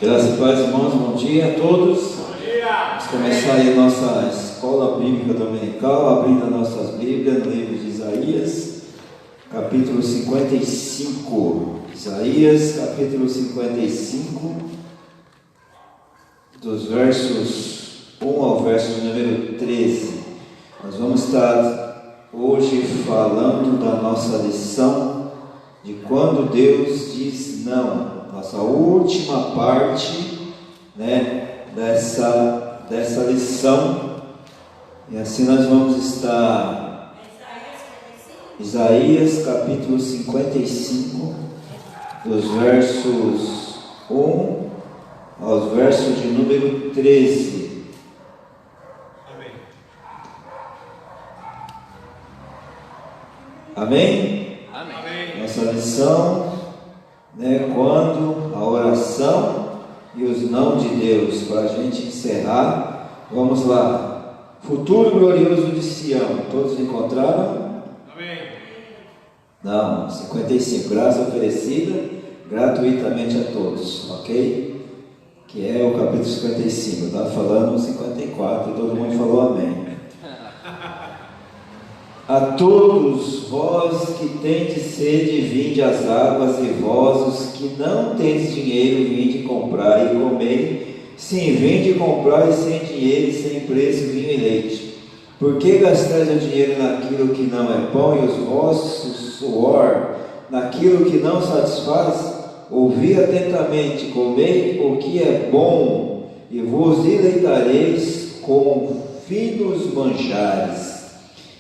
Graças e paz, irmãos, bom dia a todos. Bom dia. Vamos começar aí a nossa escola bíblica dominical, abrindo as nossas Bíblias no livro de Isaías, capítulo 55. Isaías, capítulo 55, dos versos 1 ao verso número 13. Nós vamos estar hoje falando da nossa lição de quando Deus diz não. Nossa última parte, dessa lição, e assim nós vamos estar. Isaías capítulo 55, dos versos 1 aos versos de número 13. Amém. Amém? Amém. Nossa lição, quando a oração e os não de Deus, para a gente encerrar. Vamos lá. Futuro glorioso de Sião, todos encontraram? Amém. Não, 55, graça oferecida gratuitamente a todos, ok? Que é o capítulo 55, eu estava falando 54 e todo mundo falou amém. A todos vós que tendes sede, vinde às águas, e vós os que não tendes dinheiro, vinde comprar e comei. Sim, vinde comprar e sem dinheiro e sem preço vinho e leite. Por que gastais o dinheiro naquilo que não é pão e os vossos suor naquilo que não satisfaz? Ouvi atentamente, comei o que é bom e vos deleitareis com finos manjares.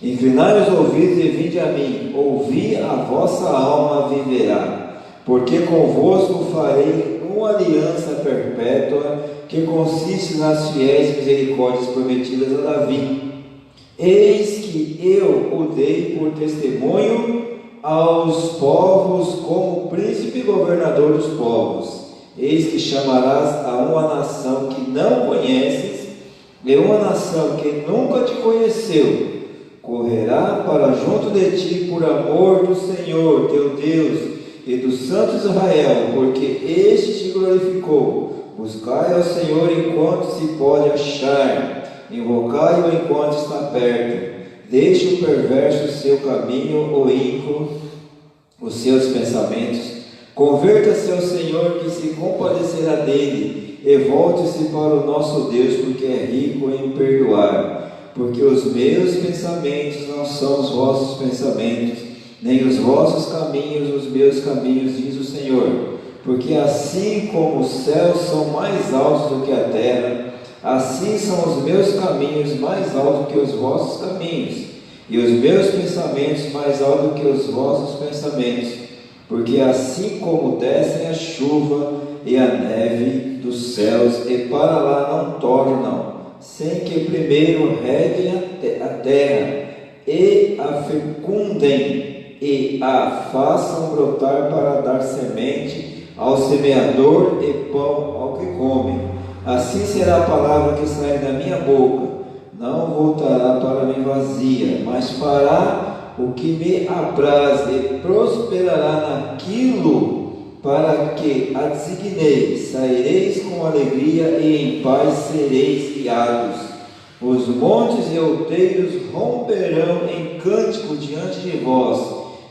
Inclinai os ouvidos e vinde a mim, ouvi, a vossa alma viverá, porque convosco farei uma aliança perpétua, que consiste nas fiéis misericórdias prometidas a Davi. Eis que eu o dei por testemunho aos povos, como príncipe e governador dos povos. Eis que chamarás a uma nação que não conheces, e uma nação que nunca te conheceu correrá para junto de ti por amor do Senhor teu Deus e do Santo Israel, porque este te glorificou. Buscai ao Senhor enquanto se pode achar, invocai-o enquanto está perto. Deixe o perverso o seu caminho, o ímpio os seus pensamentos. Converta-se ao Senhor, que se compadecerá dele, e volte-se para o nosso Deus, porque é rico em perdoar. Porque os meus pensamentos não são os vossos pensamentos, nem os vossos caminhos os meus caminhos, diz o Senhor. Porque assim como os céus são mais altos do que a terra, assim são os meus caminhos mais altos que os vossos caminhos, e os meus pensamentos mais altos que os vossos pensamentos. Porque assim como descem a chuva e a neve dos céus, e para lá não tornam, sem que primeiro reguem a terra, e a fecundem, e a façam brotar para dar semente ao semeador e pão ao que come. Assim será a palavra que sai da minha boca, não voltará para mim vazia, mas fará o que me apraz e prosperará naquilo para que a designei. Saireis com alegria e em paz sereis guiados. Os montes e outeiros romperão em cântico diante de vós,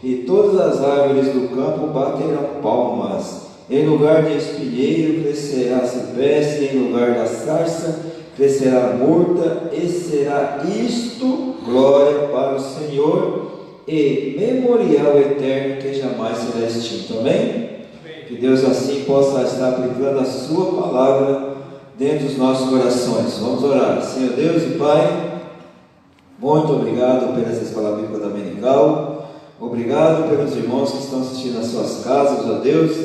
e todas as árvores do campo baterão palmas. Em lugar de espinheiro crescerá cipreste, em lugar da sarça crescerá murta, e será isto glória para o Senhor e memorial eterno que jamais será extinto. Amém? Que Deus assim possa estar aplicando a sua palavra dentro dos nossos corações. Vamos orar. Senhor Deus e Pai, muito obrigado por essa escola bíblica dominical. Obrigado pelos irmãos que estão assistindo nas suas casas, ó Deus,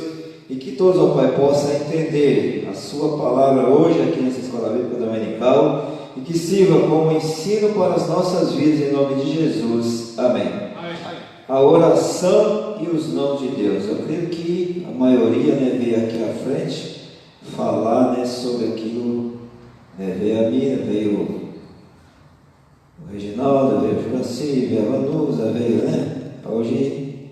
e que todos, ó Pai, possam entender a sua palavra hoje aqui nessa escola bíblica dominical, e que sirva como ensino para as nossas vidas, em nome de Jesus. Amém. A oração e os não de Deus. Eu creio que a maioria veio aqui à frente falar sobre aquilo. Veio a Mira, veio o Reginaldo, veio o Juraci, veio a Vanusa, veio, Hoje,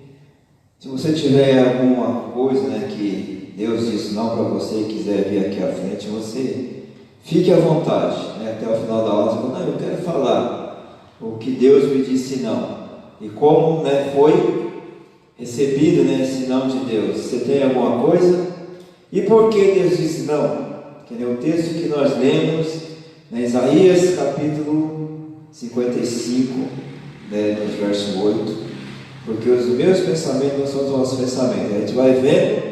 se você tiver alguma coisa que Deus disse não para você e quiser vir aqui à frente, você fique à vontade, né? Até o final da aula você fala, não, eu quero falar o que Deus me disse não. E como, né, foi recebido, né, esse não de Deus. Você tem alguma coisa? E por que Deus disse não? Que nem o texto que nós lemos, né, Isaías capítulo 55, né, no verso 8. Porque os meus pensamentos não são os vossos pensamentos. A gente vai vendo,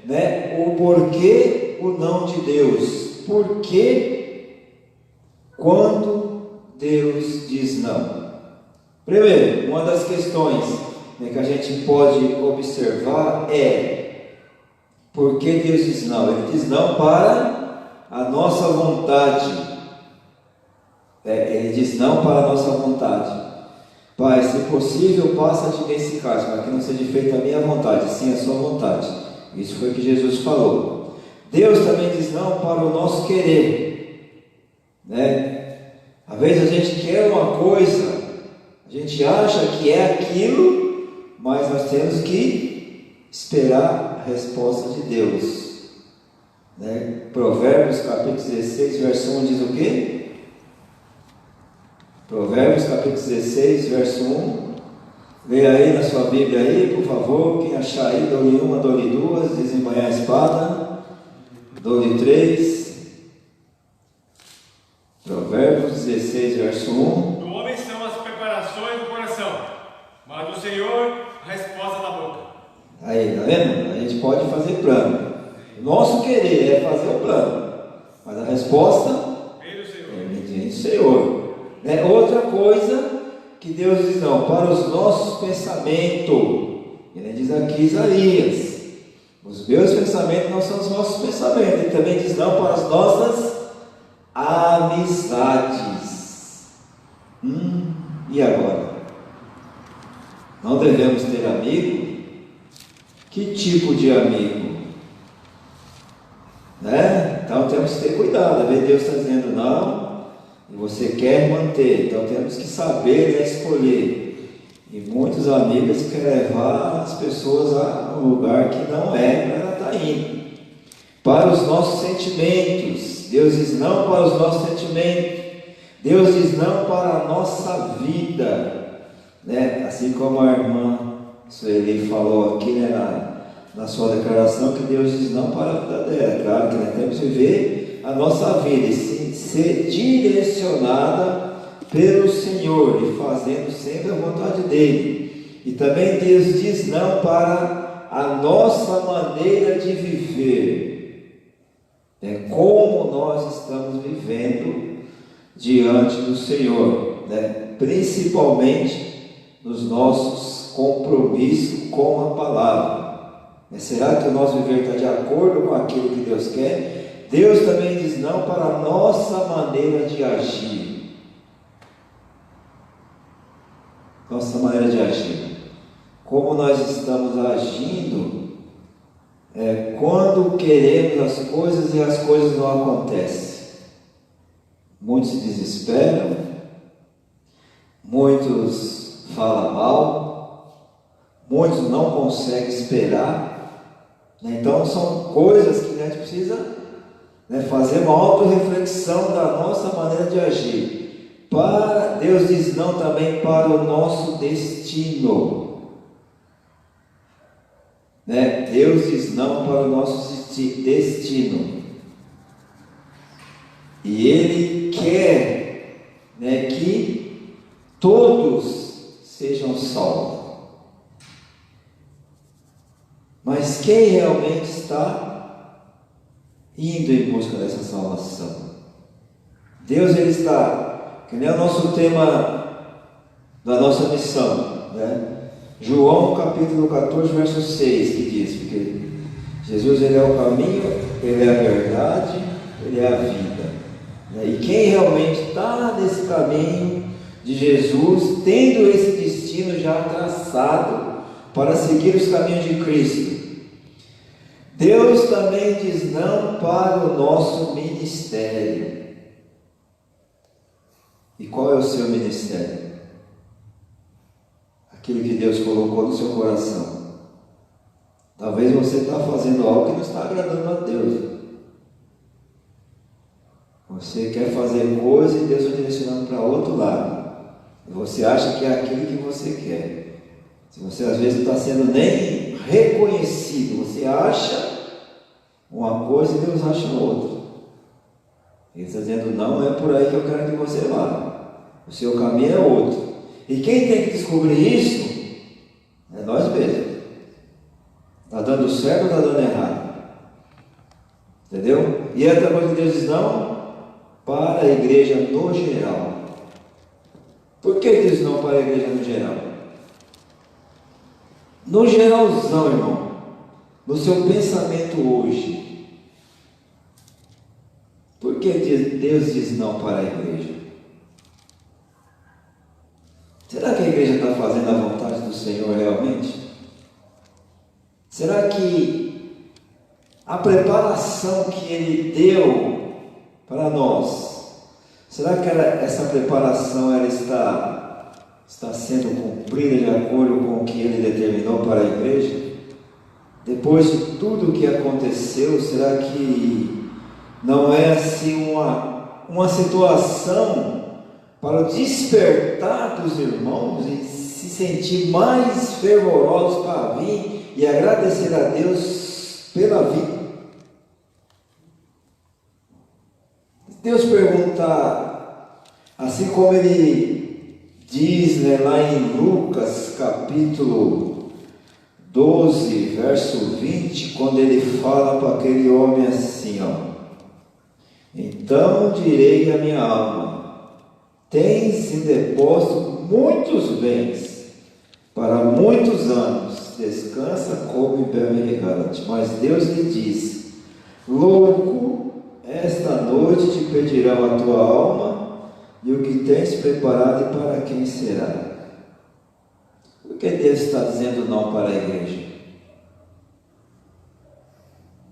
né, o porquê o não de Deus. Por que quando Deus diz não? Primeiro, uma das questões, né, que a gente pode observar é por que Deus diz não? Ele diz não para a nossa vontade. Ele diz não para a nossa vontade. Pai, se possível, passa-te desse caso, para que não seja feita a minha vontade, sim a sua vontade. Isso foi o que Jesus falou. Deus também diz não para o nosso querer, né? Às vezes a gente quer uma coisa, a gente acha que é aquilo, mas nós temos que esperar a resposta de Deus, né? Provérbios capítulo 16, verso 1 diz o quê? Provérbios capítulo 16, verso 1. Leia aí na sua Bíblia aí, por favor. Quem achar aí, dou-lhe uma, dou-lhe duas, desembanhar a espada, dou-lhe três. Provérbios 16, verso 1. Do homem são as preparações do coração, mas do Senhor a resposta da boca. Aí, tá vendo? A gente pode fazer plano. Nosso querer é fazer o plano, mas a resposta vem do Senhor. Outra coisa que Deus diz não, para os nossos pensamentos. Ele diz aqui Isaías, os meus pensamentos não são os vossos pensamentos. Ele também diz não para as nossas amizades. E agora? Não devemos ter amigo? Que tipo de amigo? Né? Então temos que ter cuidado. Às vezes Deus está dizendo não, e você quer manter, então temos que saber, né, escolher. E muitos amigos querem levar as pessoas a um lugar que não é para ela estar indo. Para os nossos sentimentos, Deus diz não para os nossos sentimentos. Deus diz não para a nossa vida, né? Assim como a irmã Sueli falou aqui, né, na sua declaração, que Deus diz não para a vida dela. Claro que nós temos que viver a nossa vida e ser direcionada pelo Senhor e fazendo sempre a vontade dele. E também Deus diz não para a nossa maneira de viver, como nós estamos vivendo diante do Senhor, né? Principalmente nos nossos compromissos com a palavra. Será que o nosso viver está de acordo com aquilo que Deus quer? Deus também diz não para a nossa maneira de agir. Nossa maneira de agir. Como nós estamos agindo quando queremos as coisas e as coisas não acontecem. Muitos se desesperam, muitos falam mal, muitos não conseguem esperar. Então são coisas que a gente precisa, né, fazer uma autorreflexão da nossa maneira de agir. Deus diz não também para o nosso destino, né? Deus diz não para o nosso destino, e Ele quer, né, que todos sejam salvos. Mas quem realmente está indo em busca dessa salvação? Deus, Ele está, que nem o nosso tema da nossa missão, né? João capítulo 14, verso 6, que diz, porque Jesus, Ele é o caminho, Ele é a verdade, Ele é a vida, né? E quem realmente está nesse caminho de Jesus, tendo esse destino já traçado para seguir os caminhos de Cristo, Deus também diz não para o nosso ministério. E qual é o seu ministério? Aquilo que Deus colocou no seu coração. Talvez você está fazendo algo que não está agradando a Deus. Você quer fazer coisa e Deus está direcionando para outro lado. E você acha que é aquilo que você quer. Se você às vezes não está sendo nem reconhecido, você acha uma coisa e Deus acha outra. Ele está dizendo, não é por aí que eu quero que você vá. O seu caminho é outro. E quem tem que descobrir isso é nós mesmos. Está dando certo ou está dando errado? Entendeu? E outra coisa que Deus diz, não, para a igreja no geral. Por que Deus não para a igreja no geral? No geralzão, irmão, no seu pensamento hoje, por que Deus diz não para a igreja? Será que a igreja está fazendo a vontade do Senhor realmente? Será que a preparação que Ele deu para nós, será que essa preparação ela está sendo cumprida de acordo com o que Ele determinou para a igreja? Depois de tudo o que aconteceu, será que não é assim uma situação para o despertar dos irmãos e se sentir mais fervorosos para vir e agradecer a Deus pela vida? Deus pergunta, assim como Ele diz, né, lá em Lucas capítulo 12, verso 20, quando Ele fala para aquele homem assim, ó: então direi à minha alma, tens em depósito muitos bens para muitos anos, descansa, come e bebe e regala-te. Mas Deus lhe disse, louco, esta noite te pedirão a tua alma, e o que tens preparado e para quem será? Por que Deus está dizendo não para a igreja?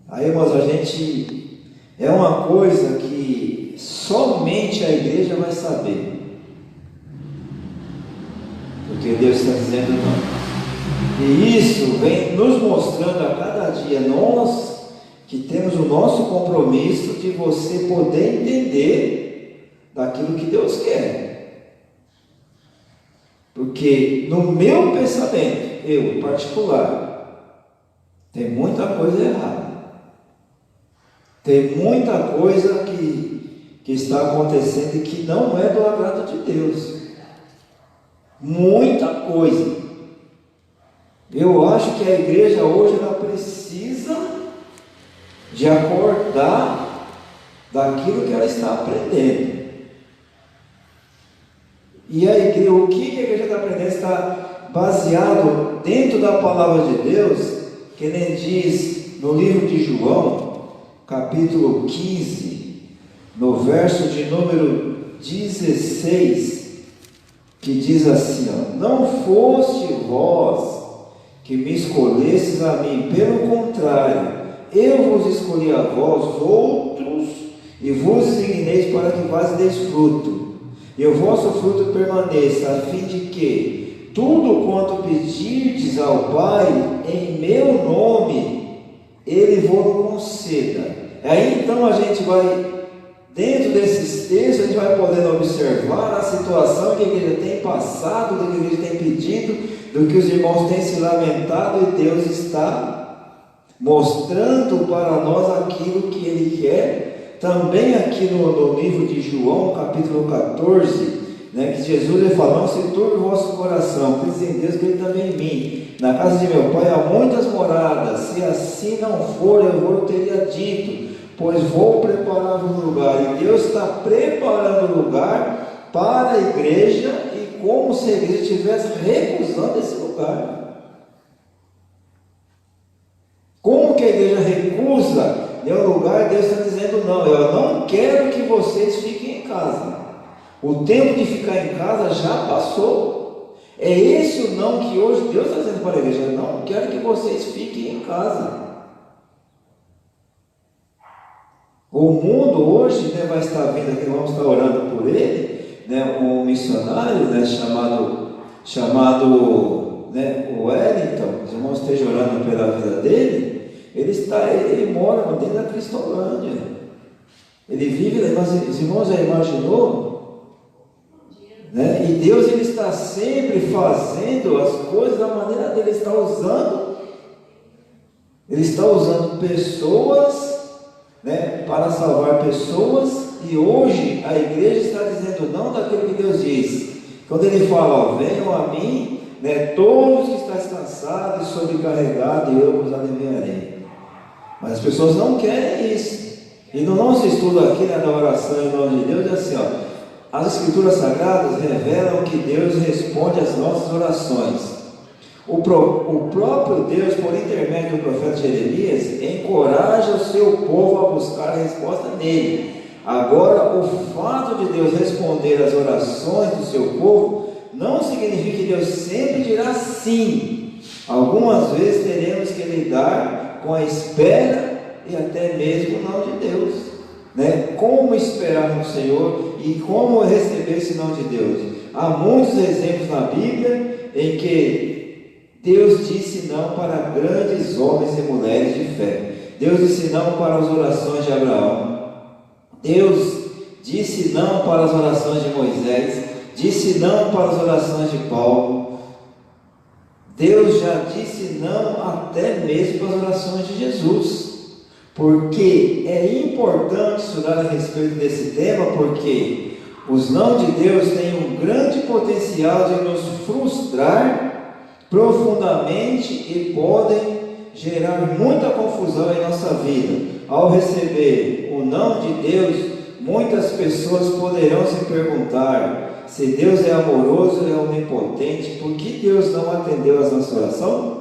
Aí, irmãos, a gente é uma coisa que somente a igreja vai saber. Porque Deus está dizendo não. E isso vem nos mostrando a cada dia, nós que temos o nosso compromisso de você poder entender daquilo que Deus quer. Porque no meu pensamento, eu em particular, tem muita coisa errada. Tem muita coisa que está acontecendo e que não é do agrado de Deus. Muita coisa. Eu acho que a igreja hoje ela precisa de acordar daquilo que ela está aprendendo. E a igreja, o que a igreja está aprendendo está baseado dentro da palavra de Deus, que nem diz no livro de João, capítulo 15, no verso de número 16, que diz assim, ó: não foste vós que me escolhestes a mim, pelo contrário, eu vos escolhi a vós outros, e vos designeis para que vós deis fruto, e o vosso fruto permaneça, a fim de que tudo quanto pedirdes ao Pai em meu nome, Ele vos conceda. Aí então a gente vai, dentro desses textos, a gente vai podendo observar a situação que a igreja tem passado, do que a igreja tem pedido, do que os irmãos têm se lamentado, e Deus está mostrando para nós aquilo que Ele quer. Também aqui no livro de João, capítulo 14, né, que Jesus ele fala, não se turbe o vosso coração, crede em Deus, crede também em mim. Na casa de meu Pai há muitas moradas, se assim não for, eu vou teria dito, pois vou preparar um lugar. E Deus está preparando o lugar para a igreja, e como se a igreja estivesse recusando esse lugar. Como que a igreja recusa um lugar? Deus está dizendo, não, eu não quero que vocês fiquem em casa. O tempo de ficar em casa já passou. É esse o não que hoje Deus está dizendo para a igreja, eu não quero que vocês fiquem em casa. O mundo hoje, né, vai estar vindo aqui, vamos estar orando por ele, né, um missionário, né, chamado né, o Wellington, os irmãos estejam orando pela vida dele, ele mora dentro da Cristolândia. Ele vive, os irmãos já imaginou? Né? E Deus ele está sempre fazendo as coisas da maneira dele. Ele está usando pessoas, né, para salvar pessoas. E hoje a igreja está dizendo não daquilo que Deus diz. Quando ele fala, ó, venham a mim, né, todos que estão cansados e sobrecarregados, e eu vos aliviarei. Mas as pessoas não querem isso. E no nosso estudo aqui, né, da oração em nome de Deus, é assim, ó, as Escrituras Sagradas revelam que Deus responde às nossas orações. O próprio Deus, por intermédio do profeta Jeremias, encoraja o seu povo a buscar a resposta nele. Agora, o fato de Deus responder às orações do seu povo não significa que Deus sempre dirá sim. Algumas vezes teremos que lidar com a espera e até mesmo o não de Deus, né? Como esperar no Senhor e como receber esse não de Deus? Há muitos exemplos na Bíblia em que Deus disse não para grandes homens e mulheres de fé. Deus disse não para as orações de Abraão. Deus disse não para as orações de Moisés. Disse não para as orações de Paulo. Deus já disse não até mesmo para as orações de Jesus. Porque é importante estudar a respeito desse tema, porque os não de Deus têm um grande potencial de nos frustrar profundamente e podem gerar muita confusão em nossa vida. Ao receber o não de Deus, muitas pessoas poderão se perguntar: se Deus é amoroso, é onipotente, por que Deus não atendeu às nossas orações?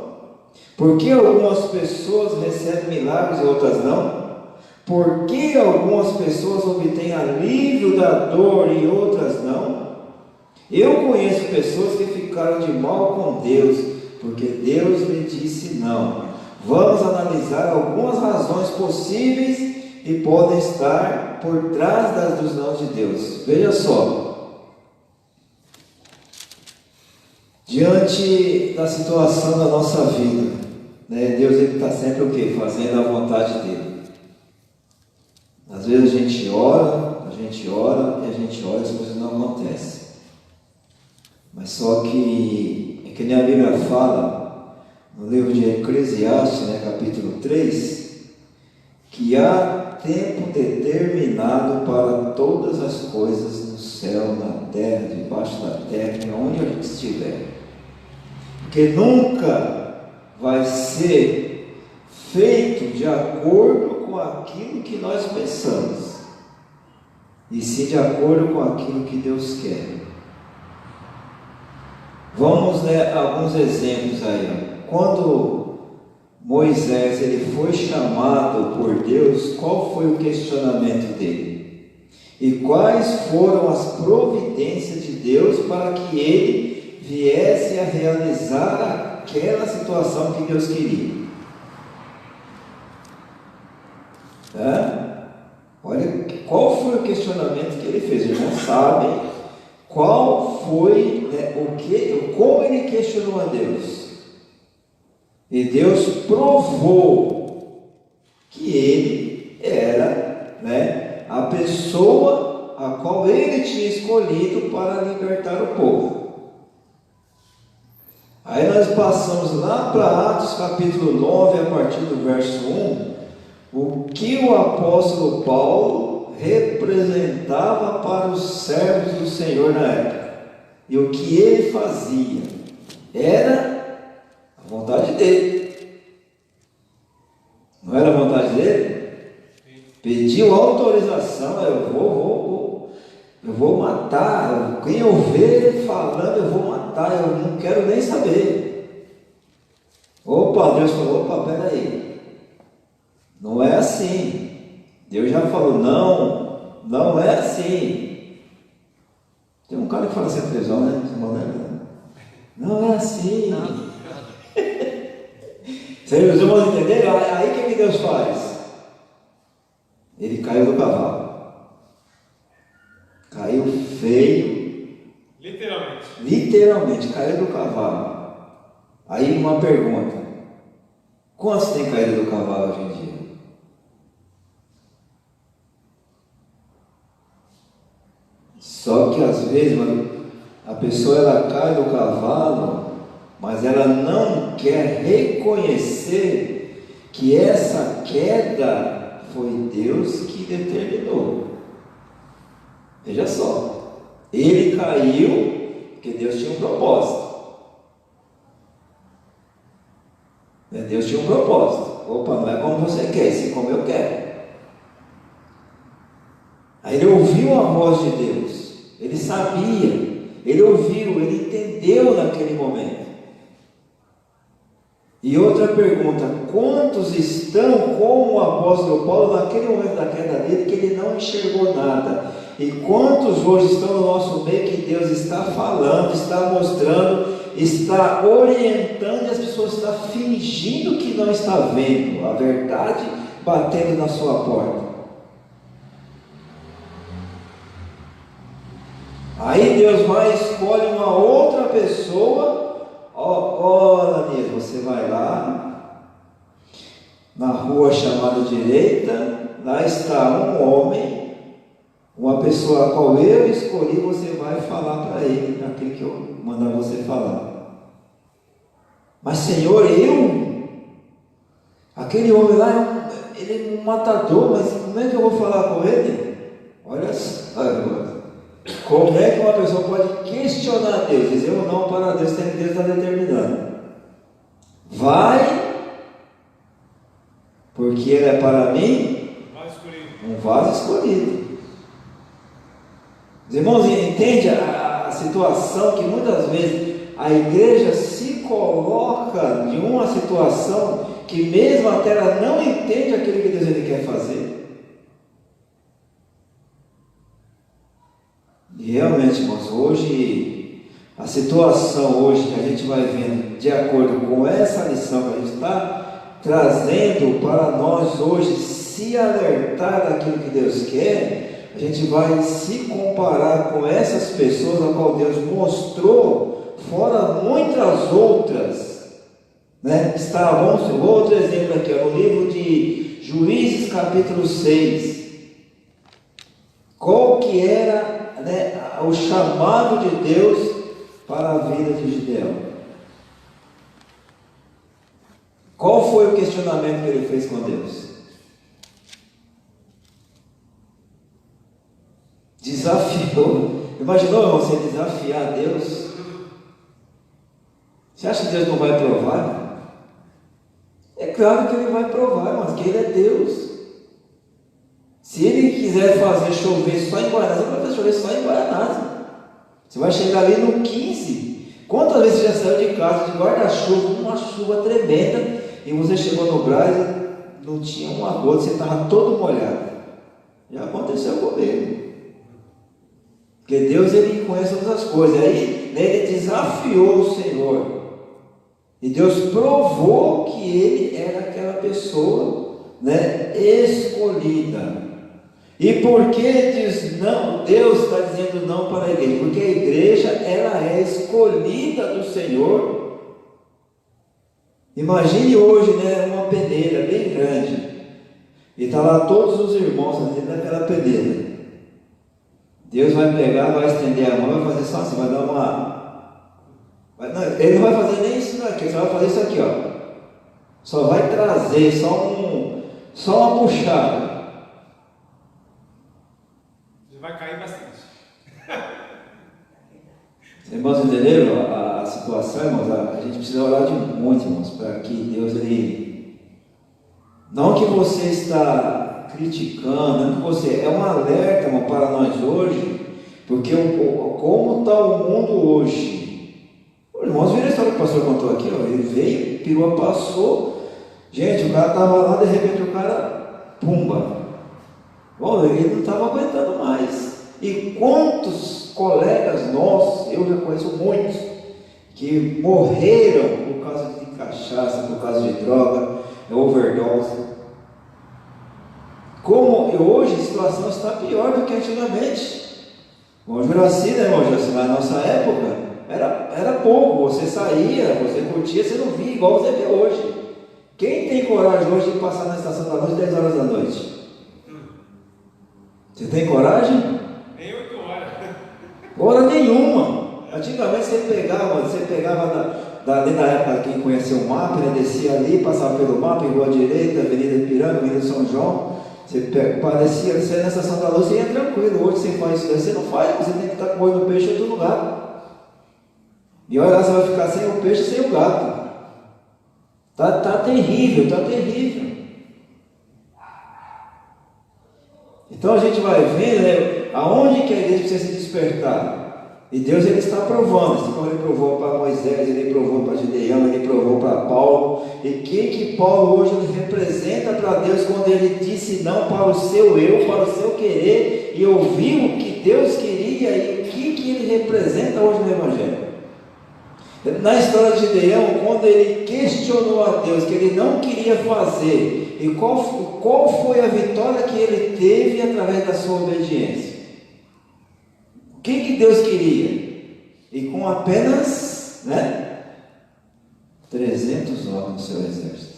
Por que algumas pessoas recebem milagres e outras não? Por que algumas pessoas obtêm alívio da dor e outras não? Eu conheço pessoas que ficaram de mal com Deus, porque Deus lhe disse não. Vamos analisar algumas razões possíveis e podem estar por trás dos não de Deus. Veja só. Diante da situação da nossa vida, né, Deus está sempre o quê? Fazendo a vontade dele. Às vezes a gente ora e a gente ora e as coisas não acontecem. Mas só que nem a Bíblia fala, no livro de Eclesiastes, né, capítulo 3, que há tempo determinado para todas as coisas no céu, na terra, debaixo da terra, onde a gente estiver. Porque nunca vai ser feito de acordo com aquilo que nós pensamos, e sim de acordo com aquilo que Deus quer. Vamos ler alguns exemplos aí. Quando Moisés ele foi chamado por Deus, qual foi o questionamento dele? E quais foram as providências de Deus para que ele viesse a realizar aquela situação que Deus queria? Olha, qual foi o questionamento que ele fez? Eles não sabem qual foi, né, como ele questionou a Deus. E Deus provou que ele era, né, a pessoa a qual ele tinha escolhido para libertar o povo. Aí nós passamos lá para Atos capítulo 9, a partir do verso 1, o que o apóstolo Paulo representava para os servos do Senhor na época. E o que ele fazia era a vontade dele. Não era a vontade dele? Pediu autorização, eu vou matar, quem eu ver ele falando, eu vou matar, eu não quero nem saber. Opa, Deus falou, opa, peraí, não é assim. Deus já falou, não é assim. Tem um cara que fala assim na televisão, né? Não é assim. Vocês irmãos entenderam? Aí o que Deus faz? Ele caiu do cavalo. Caiu feio. Literalmente caiu do cavalo. Aí uma pergunta: Quantos têm caído do cavalo hoje em dia? Só que às vezes, mano, a pessoa ela cai do cavalo, mas ela não quer reconhecer que essa queda foi Deus que determinou. Veja só, ele caiu porque Deus tinha um propósito. Deus tinha um propósito. Opa, não é como você quer, sim como eu quero. Aí ele ouviu a voz de Deus, ele sabia, ele ouviu, ele entendeu naquele momento. E outra pergunta: quantos estão como o apóstolo Paulo naquele momento da queda dele que ele não enxergou nada? E quantos hoje estão no nosso meio que Deus está falando, está mostrando, está orientando, e as pessoas estão fingindo que não está vendo a verdade batendo na sua porta? Aí Deus vai e escolhe uma outra pessoa. Ananias, você vai lá na rua chamada direita, lá está um homem, uma pessoa a qual eu escolhi, você vai falar para ele aquilo que eu mandar você falar. Mas Senhor, aquele homem lá, ele é um matador, mas como é que eu vou falar com ele? Olha só agora. Como é que uma pessoa pode questionar Deus, dizer ou não para Deus, tem que Deus está determinando? Vai, porque ele é para mim um vaso escolhido. Os irmãos, entende a situação que muitas vezes a igreja se coloca de uma situação que mesmo até ela não entende aquilo que Deus ele quer fazer. E realmente, irmãos, hoje, a situação hoje que a gente vai vendo, de acordo com essa lição que a gente está trazendo para nós hoje, se alertar daquilo que Deus quer, a gente vai se comparar com essas pessoas a qual Deus mostrou, fora muitas outras, né? Vamos outro exemplo aqui, no livro de Juízes capítulo 6, qual que era o chamado de Deus para a vida de Gideão? Qual foi o questionamento que ele fez com Deus? Desafiou. Imaginou, irmão, você desafiar Deus? Você acha que Deus não vai provar? É claro que ele vai provar, mas que ele é Deus. Se ele quiser fazer chover só em Guaraná, ele vai fazer chover só em Guaraná. Você vai chegar ali no 15. Quantas vezes você já saiu de casa de guarda-chuva, uma chuva tremenda, e você chegou no Brás e não tinha uma gota, você estava todo molhado? Já aconteceu comigo. Porque Deus, ele conhece todas as coisas. Aí, ele desafiou o Senhor. E Deus provou que ele era aquela pessoa, escolhida. E por que diz não? Deus está dizendo não para a igreja? Porque a igreja, ela é escolhida do Senhor. Imagine hoje, uma peneira bem grande, e está lá todos os irmãos dentro daquela peneira. Deus vai pegar, vai estender a mão, vai fazer só assim, vai dar ele não vai fazer nem isso daqui, ele só vai fazer isso aqui, ó. Só vai trazer, só uma puxada. Vai cair bastante. Os irmãos entenderam a situação, irmãos? A gente precisa orar de muito, irmãos, para que Deus, não que você está criticando, não que você, é um alerta, irmão, para nós hoje, porque como está o mundo hoje. Os irmãos viram a história que o pastor contou aqui, ó, ele veio, perua passou, gente, o cara estava lá, de repente o cara, pumba. Bom, ele não estava aguentando mais. E quantos colegas nossos, eu já conheço muitos, que morreram por causa de cachaça, por causa de droga, overdose. Como hoje a situação está pior do que antigamente. Bom, Juraci, irmão Juraci, na nossa época, era pouco. Você saía, você curtia, você não via igual você vê hoje. Quem tem coragem hoje de passar na estação da luz 10 horas da noite? Você tem coragem? Nem 8 horas. Hora nenhuma. Antigamente você pegava ali na época, quem conheceu o mapa, ele descia ali, passava pelo mapa, em Rua Direita, Avenida Ipiranga, Avenida São João. Parecia que você ia na estação da luz, você ia tranquilo. Hoje você faz isso daí, você não faz, você tem que estar com o olho no peixe em outro lugar. E olha lá, você vai ficar sem o peixe, sem o gato. Tá terrível, tá terrível. Então a gente vai ver, né, aonde que a igreja precisa se despertar. E Deus ele está provando, assim como ele provou para Moisés, ele provou para Gideão, ele provou para Paulo. E quem que Paulo hoje representa para Deus quando ele disse não para o seu eu, para o seu querer, e ouviu o que Deus queria, e o que ele representa hoje no Evangelho? Na história de Gideão, quando ele questionou a Deus, que ele não queria fazer, e qual foi a vitória que ele teve através da sua obediência? O que Deus queria? E com apenas 300 homens no seu exército.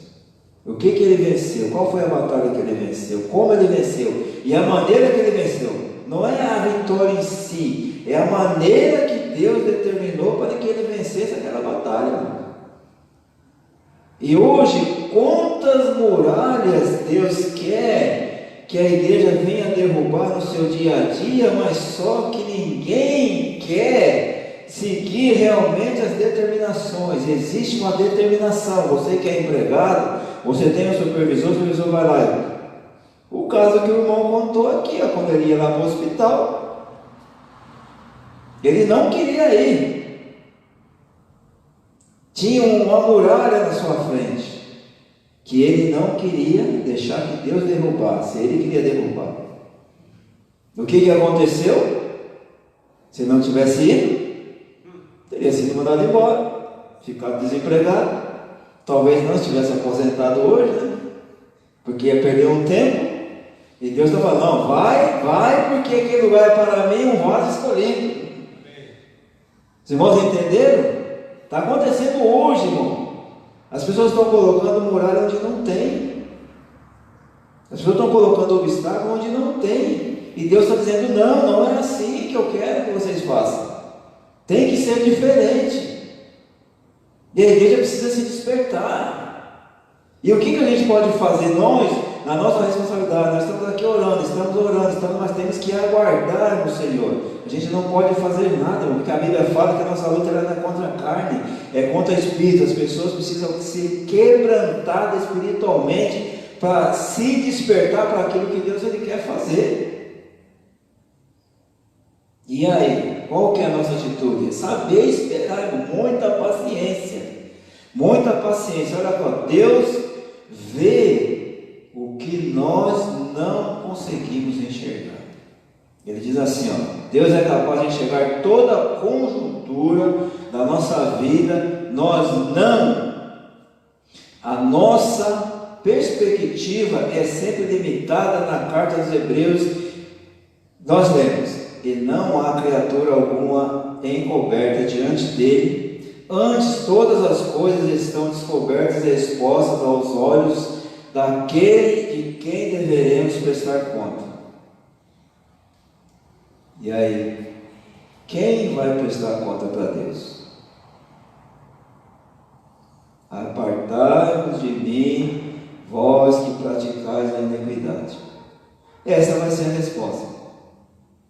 O que ele venceu? Qual foi a batalha que ele venceu? Como ele venceu? E a maneira que ele venceu? Não é a vitória em si, é a maneira que Deus determinou para que ele vencesse aquela batalha. E hoje, quantas muralhas Deus quer que a igreja venha derrubar no seu dia a dia, mas só que ninguém quer seguir realmente as determinações. Existe uma determinação. Você que é empregado, você tem um supervisor, o supervisor vai lá. O caso que o irmão contou aqui, quando ele ia lá para o hospital, ele não queria ir. Tinha uma muralha na sua frente, que ele não queria deixar que Deus derrubasse, ele queria derrubar. O que aconteceu? Se não tivesse ido, teria sido mandado embora, ficado desempregado, talvez não estivesse aposentado hoje, né? Porque ia perder um tempo, e Deus está falando, não, vai, porque aquele lugar é para mim um vaso escolhido. Os irmãos entenderam? Está acontecendo hoje, irmão. As pessoas estão colocando muralha onde não tem. As pessoas estão colocando obstáculo onde não tem. E Deus está dizendo, não é assim que eu quero que vocês façam. Tem que ser diferente. E a igreja precisa se despertar. E o que a gente pode fazer? Nós, na nossa responsabilidade, nós estamos aqui orando, mas temos que aguardar no Senhor. A gente não pode fazer nada, porque a Bíblia fala que a nossa luta não é contra a carne, é contra o espírito. As pessoas precisam ser quebrantadas espiritualmente para se despertar para aquilo que Deus ele quer fazer. E aí, qual que é a nossa atitude? É saber esperar, muita paciência. Muita paciência. Olha só, Deus vê o que nós não conseguimos enxergar. Ele diz assim, Deus é capaz de enxergar toda a conjuntura da nossa vida. A nossa perspectiva é sempre limitada. Na carta aos Hebreus nós lemos, e não há criatura alguma encoberta diante dele, antes todas as coisas estão descobertas e expostas aos olhos daquele de quem deveremos prestar conta. E aí, quem vai prestar conta para Deus? Apartai-vos de mim, vós que praticais a iniquidade. Essa vai ser a resposta.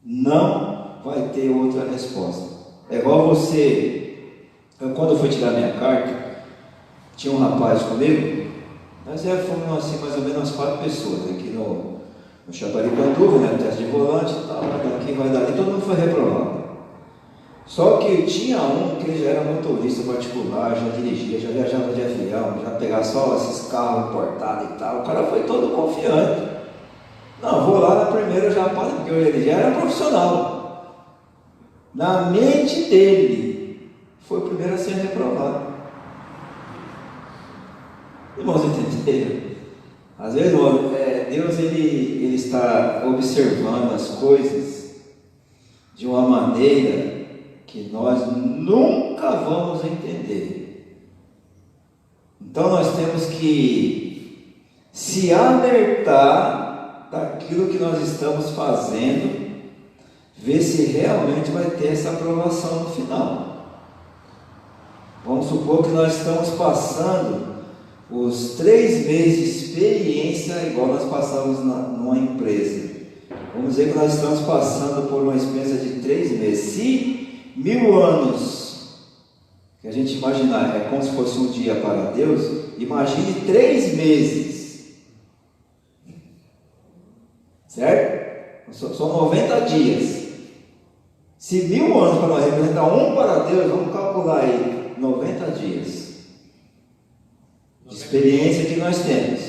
Não vai ter outra resposta. É igual você. Quando eu fui tirar minha carta, tinha um rapaz comigo. Nós fomos assim, mais ou menos umas 4 pessoas aqui no Chaparicanduva, né? Teste de volante e tal, vai daqui, vai dali, todo mundo foi reprovado. Só que tinha um que ele já era motorista particular, já dirigia, já viajava de avião, já pegava só esses carros importados e tal. O cara foi todo confiante. Não, vou lá na primeira já passo, porque ele já era profissional. Na mente dele, foi o primeiro a ser reprovado. Irmãos, entenderam? Às vezes, Deus ele está observando as coisas de uma maneira que nós nunca vamos entender. Então nós temos que se alertar daquilo que nós estamos fazendo, ver se realmente vai ter essa aprovação no final. Vamos supor que nós estamos passando os 3 meses de experiência, igual nós passamos numa empresa. Vamos dizer que nós estamos passando por uma experiência de 3 meses. Se 1000 anos, que a gente imaginar, é como se fosse um dia para Deus, imagine 3 meses. Certo? São 90 dias. Se 1000 anos para nós representar um para Deus, vamos calcular aí 90 dias de experiência que nós temos,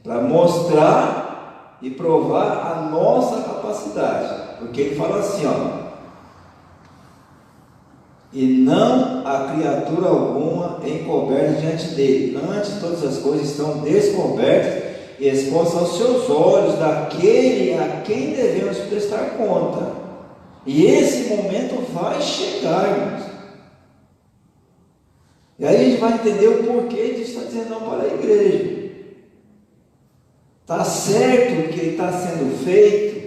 para mostrar e provar a nossa capacidade, porque ele fala assim, e não há criatura alguma encoberta diante dele, antes todas as coisas estão descobertas e expostas aos seus olhos daquele a quem devemos prestar conta, e esse momento vai chegar, irmãos. E aí a gente vai entender o porquê de estar dizendo não para a igreja. Está certo o que está sendo feito?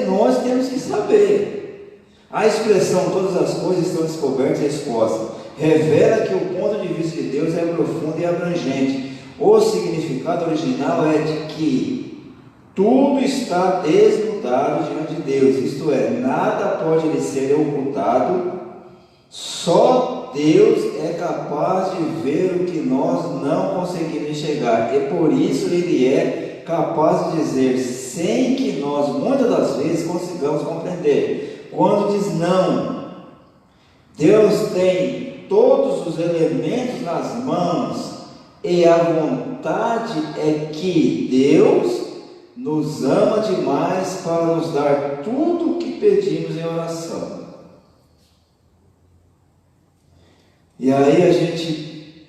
Nós temos que saber. A expressão todas as coisas estão descobertas e expostas revela que o ponto de vista de Deus é profundo e abrangente. O significado original é de que tudo está desnudado diante de Deus, isto é, nada pode lhe ser ocultado, só Deus é capaz de ver o que nós não conseguimos enxergar, e por isso Ele é capaz de dizer, sem que nós muitas das vezes consigamos compreender. Quando diz não, Deus tem todos os elementos nas mãos, e a vontade é que Deus nos ama demais para nos dar tudo o que pedimos em oração. E aí a gente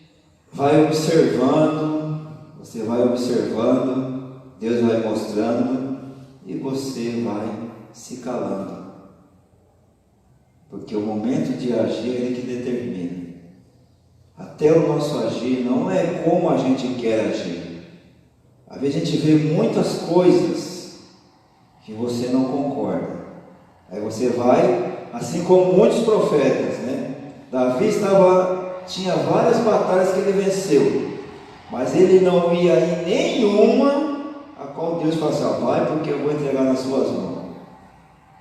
vai observando, você vai observando, Deus vai mostrando e você vai se calando. Porque o momento de agir é Ele que determina. Até o nosso agir não é como a gente quer agir. Às vezes a gente vê muitas coisas que você não concorda. Aí você vai, assim como muitos profetas, né? Davi tinha várias batalhas que ele venceu, mas ele não ia em nenhuma a qual Deus falou assim, vai porque eu vou entregar nas suas mãos.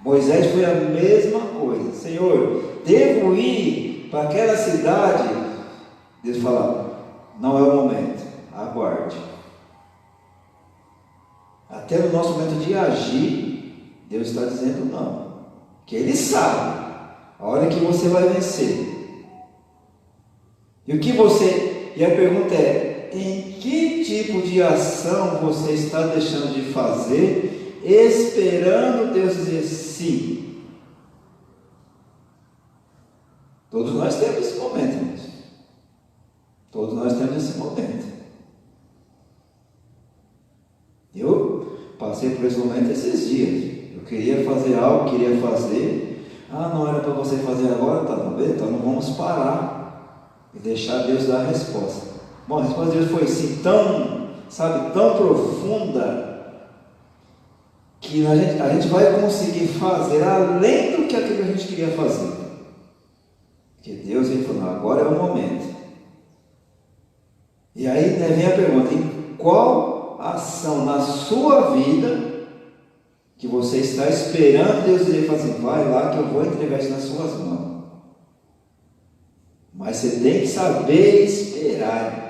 Moisés foi a mesma coisa. Senhor, devo ir para aquela cidade? Deus fala, não é o momento, aguarde. Até no nosso momento de agir, Deus está dizendo não, que Ele sabe a hora que você vai vencer. E a pergunta é, em que tipo de ação você está deixando de fazer, esperando Deus dizer sim? Todos nós temos esse momento, irmãos. Todos nós temos esse momento. Eu passei por esse momento esses dias. Eu queria fazer algo, queria fazer. Não era para você fazer agora, tá vendo? Então não vamos parar e deixar Deus dar a resposta. Bom, a resposta de Deus foi assim, tão profunda, que a gente vai conseguir fazer além do que aquilo que a gente queria fazer. Porque Deus, Ele falou, agora é o momento. E aí vem a pergunta, em qual ação na sua vida que você está esperando Deus dizer, assim, vai lá que eu vou entregar isso nas suas mãos. Mas você tem que saber esperar.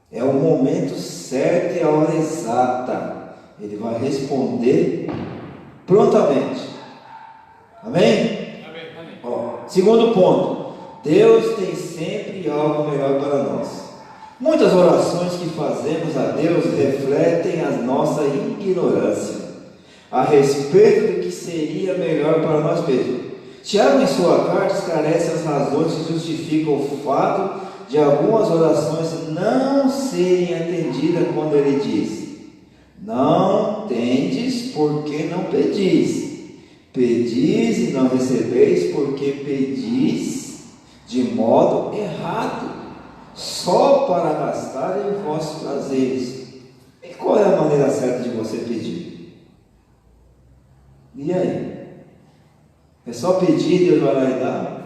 É o momento certo e a hora exata. Ele vai responder prontamente. Amém? Amém. Segundo ponto. Deus tem sempre algo melhor para nós. Muitas orações que fazemos a Deus refletem a nossa ignorância a respeito do que seria melhor para nós mesmos. Tiago, em sua carta, esclarece as razões que justificam o fato de algumas orações não serem atendidas quando ele diz: não tendes porque não pedis, pedis e não recebeis porque pedis de modo errado, só para gastar em vossos prazeres. E qual é a maneira certa de você pedir? E aí? É só pedir e Deus vai lá e dá?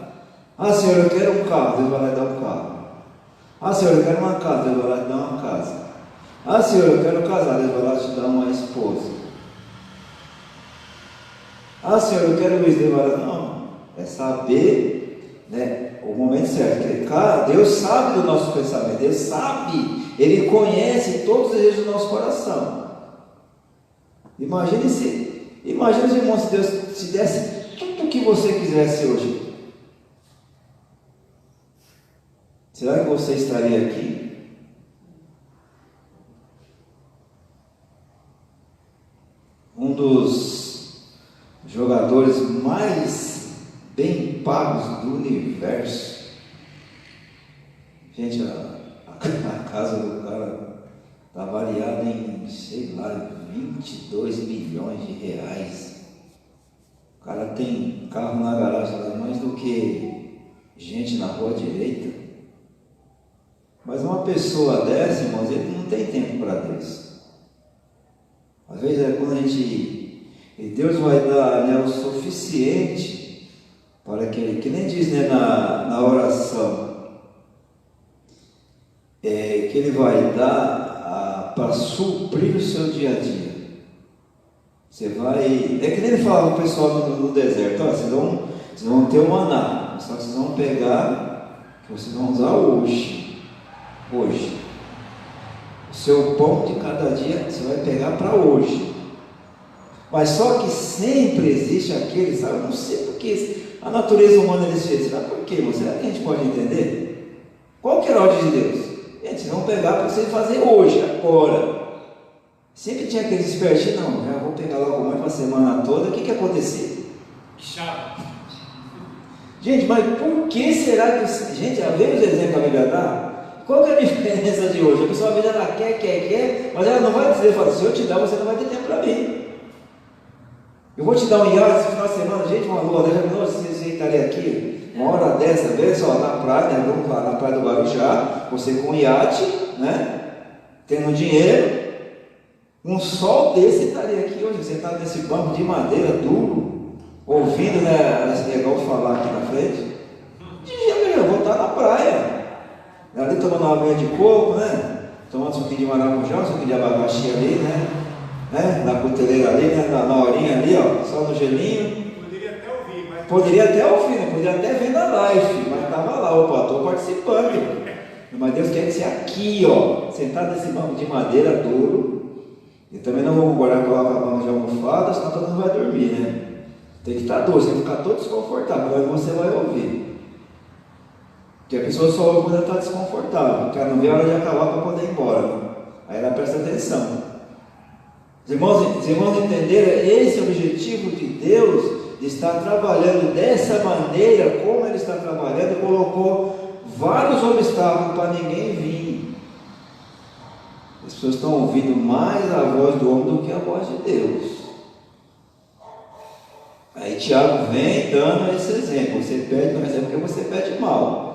Ah, Senhor, eu quero um carro, Deus vai lá e dá um carro. Ah, Senhor, eu quero uma casa, Deus vai lá e dá uma casa. Ah, Senhor, eu quero casar, Deus vai lá te dar uma esposa. Ah, Senhor, eu quero isso, Deus vai lá. Não, é saber, né, o momento certo. Porque, cara, Deus sabe do nosso pensamento, Deus sabe, Ele conhece todos os desejos do nosso coração. Imagine, irmão, se Deus te desse tudo o que você quisesse hoje. Será que você estaria aqui? Um dos jogadores mais bem pagos do universo. Gente, a casa do cara está avaliada em, sei lá, 22 milhões de reais. O cara tem carro na garagem lá mais do que gente na rua direita. Mas uma pessoa dessa, irmãos, ele não tem tempo para Deus. Às vezes é quando a gente... E Deus vai dar, né, o suficiente para que nem diz, né, na oração, que Ele vai dar para suprir o seu dia a dia. Você vai... É que nem ele falava para o pessoal no deserto, ó, vocês vão ter um maná, só que vocês vão pegar, que vocês vão usar hoje. O seu pão de cada dia você vai pegar para hoje. Mas só que sempre existe aquele, sabe? Eu não sei porque a natureza humana eles fez. Sabe por quê? Será que a gente pode entender? Qual que era a ordem de Deus? Gente, vocês vão pegar para você fazer hoje, agora. Sempre tinha aqueles espertinhos, não, já vou pegar logo mais para a semana toda. O que acontecia? Chato. Gente, mas por que será que... Gente, já vemos o exemplo que a Bíblia dá? Qual que é a diferença de hoje? A pessoa, às vezes, ela quer, mas ela não vai dizer, fala, se eu te dar, você não vai ter tempo para mim. Eu vou te dar um iate esse final de semana, gente, uma lua, você estaria aqui, uma hora dessa, vê só, na praia, né? Vamos lá, na praia do Guarujá, você com um iate, né? Tendo dinheiro, um sol desse estaria aqui hoje, sentado nesse banco de madeira duro, ouvindo, né, esse negócio falar aqui na frente. De jeito, eu vou estar na praia. Ali tomando uma aguinha de coco, né? Tomando um suquinho de maracujá, um suquinho de abacaxi ali, né? Na cuteleira ali, né? Na horinha ali, ó, só no gelinho. Poderia até ouvir, mas... Poderia até ouvir, né? Poderia até ver na live, mas estava lá, opa, estou participando. Mas Deus quer que você aqui, ó, sentado nesse banco de madeira duro. E também não vou guardar com a banco de almofada, senão todo mundo vai dormir, né? Tem que estar duro, você tem que ficar todo desconfortável, mas você vai ouvir. Porque a pessoa só ouve quando ela está desconfortável, porque ela não vê a hora de acabar para poder ir embora. Né? Aí ela presta atenção. Os irmãos entenderam esse objetivo de Deus, de estar trabalhando dessa maneira, como Ele está trabalhando, colocou vários obstáculos para ninguém vir. As pessoas estão ouvindo mais a voz do homem do que a voz de Deus. Aí Tiago vem dando esse exemplo, você pede, não recebe porque você pede mal.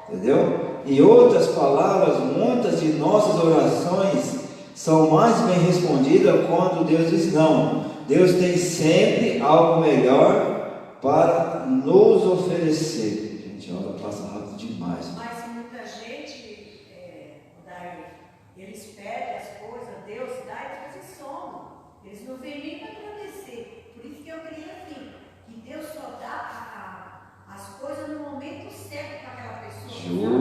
Entendeu? Em outras palavras, muitas de nossas orações são mais bem respondidas quando Deus diz não. Deus tem sempre algo melhor para nos oferecer. Gente, a hora passa rápido demais. Mas muita gente, eles pedem as coisas, Deus dá e depois somam. Eles não vêm nem para agradecer. Por isso que eu queria assim, que Deus só dá as coisas no momento certo para aquela pessoa.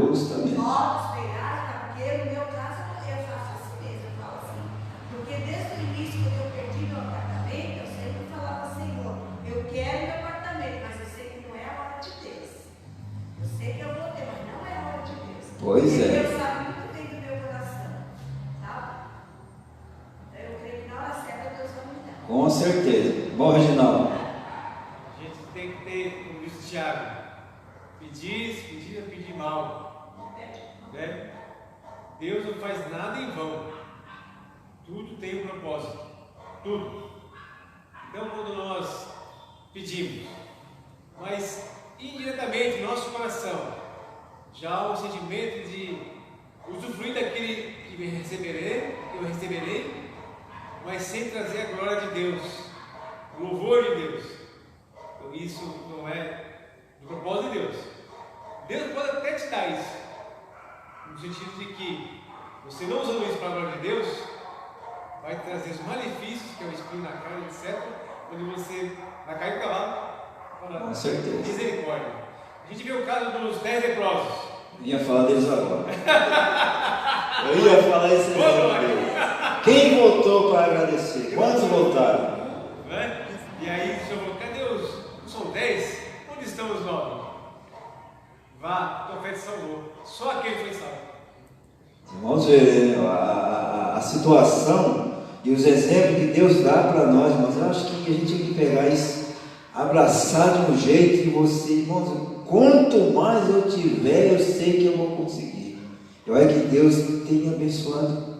Justamente. Nós esperar, porque no meu caso eu faço assim mesmo, eu falo assim. Porque desde o início, quando eu perdi meu apartamento, eu sempre falava, Senhor, eu quero meu apartamento, mas eu sei que não é a hora de Deus. Eu sei que eu vou ter, mas não é a hora de Deus. Pois porque é. Deus sabe muito bem do meu coração, sabe? Então eu creio que na hora certa Deus vai me dar. Com certeza. Bom, Reginaldo. A gente tem que ter, como disse o Thiago, pedir é pedir mal. Né? Deus não faz nada em vão. Tudo tem um propósito. Tudo. Então, quando nós pedimos, mas indiretamente, nosso coração, já há um sentimento de usufruir daquele que eu receberei, mas sem trazer a glória de Deus, o louvor de Deus. Então isso não é do propósito de Deus. Deus pode até te dar isso, no sentido de que você não usando isso para a glória de Deus, vai trazer os malefícios, que é o espinho na cara, etc., onde você vai cair o cavalo. Com certeza. Misericórdia. A gente vê o caso dos 10 leprosos. Eu ia falar deles agora. Eu ia falar isso aí. Quem voltou para agradecer? Quantos voltaram? Né? E aí o Senhor falou: cadê os? Não são 10? Onde estão os 9? Vá, o profeta salvou. Só aquele foi salvo. Vamos ver a situação e os exemplos que Deus dá para nós, mas eu acho que a gente tem que pegar isso, abraçar de um jeito que você, irmãos, quanto mais eu tiver, eu sei que eu vou conseguir. E olha que Deus tem abençoado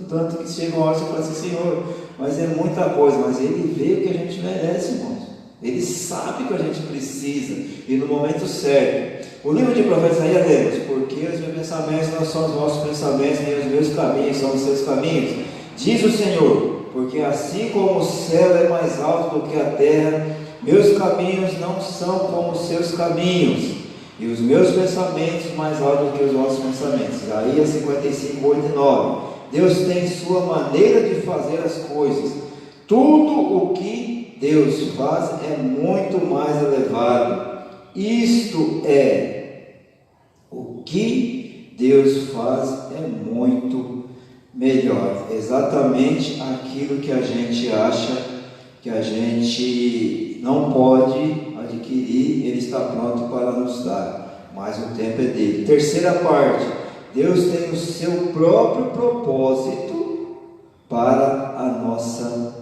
tanto, que chega uma hora você fala assim: Senhor, mas é muita coisa, mas Ele vê o que a gente merece, irmãos. Ele sabe o que a gente precisa, e no momento certo. O livro de profeta Isaías lemos: porque os meus pensamentos não são os vossos pensamentos, nem os meus caminhos são os seus caminhos, diz o Senhor. Porque assim como o céu é mais alto do que a terra, meus caminhos não são como os seus caminhos, e os meus pensamentos mais altos do que os vossos pensamentos. Isaías 55, 8 e 9. Deus tem sua maneira de fazer as coisas. Tudo o que Deus faz é muito mais elevado. Isto é, o que Deus faz é muito melhor. Exatamente aquilo que a gente acha que a gente não pode adquirir, Ele está pronto para nos dar, mas o tempo é dele. Terceira parte: Deus tem o seu próprio propósito para a nossa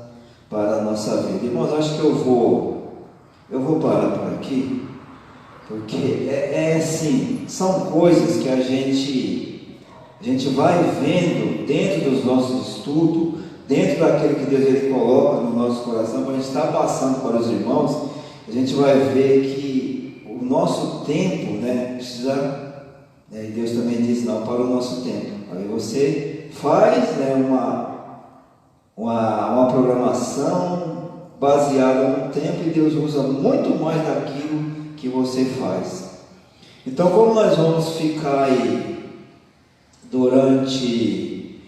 vida. Irmãos, acho que eu vou parar por aqui, porque assim, são coisas que a gente vai vendo dentro dos nossos estudos, dentro daquilo que Deus ele coloca no nosso coração, quando a gente está passando para os irmãos, a gente vai ver que o nosso tempo, precisa, e Deus também diz não para o nosso tempo. Aí você faz, uma programação baseada no tempo, e Deus usa muito mais daquilo que você faz. Então, como nós vamos ficar aí durante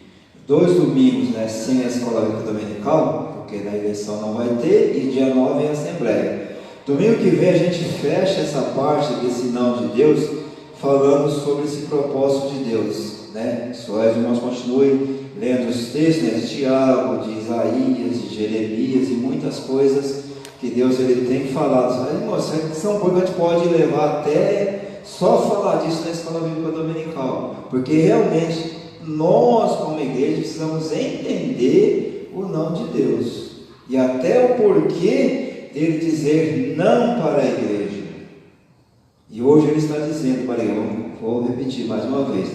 2 domingos, sem a escola bíblica dominical, porque na eleição não vai ter, e dia 9 é a assembleia. Domingo que vem a gente fecha essa parte desse não de Deus, falando sobre esse propósito de Deus, Só os irmãos continuem lendo os textos, de Tiago, de Isaías, de Jeremias e muitas coisas que Deus ele tem falado. Irmãos, são coisas que a gente pode levar até só falar disso na escola bíblica dominical, porque realmente nós como igreja precisamos entender o não de Deus e até o porquê dele dizer não para a igreja. E hoje ele está dizendo para eu vou repetir mais uma vez,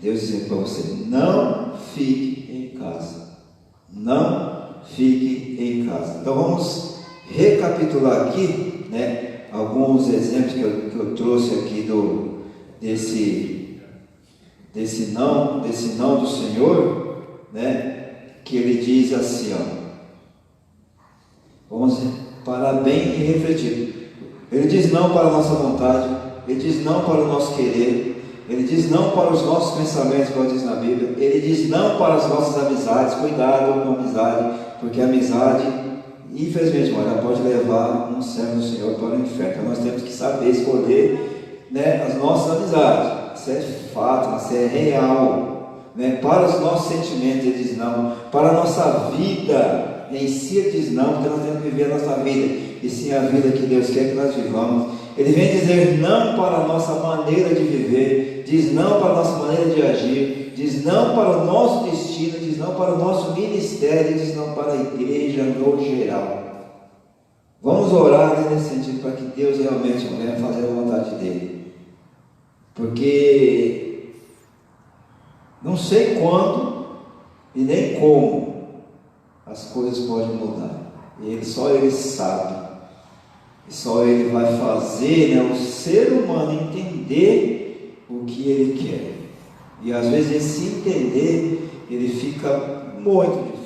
Deus dizendo para você: não fique em casa, não fique em casa. Então vamos recapitular aqui, alguns exemplos que eu trouxe aqui desse não do Senhor, que ele diz assim, vamos parar bem e refletir. Ele diz não para a nossa vontade, ele diz não para o nosso querer, ele diz não para os nossos pensamentos, como diz na Bíblia, ele diz não para as nossas amizades. Cuidado com a amizade, porque a amizade, infelizmente, ela pode levar um servo do Senhor para o inferno. Então nós temos que saber escolher as nossas amizades. Isso é fato, isso é real. Para os nossos sentimentos ele diz não, para a nossa vida em si ele diz não, porque nós temos que viver a nossa vida, e sim a vida que Deus quer que nós vivamos. Ele vem dizer não para a nossa maneira de viver, diz não para a nossa maneira de agir, diz não para o nosso destino, diz não para o nosso ministério, diz não para a igreja no geral. Vamos orar nesse sentido, para que Deus realmente venha fazer a vontade dele, porque não sei quando e nem como as coisas podem mudar, só Ele sabe, e só Ele vai fazer o ser humano entender o que Ele quer. E às vezes esse entender, ele fica muito difícil.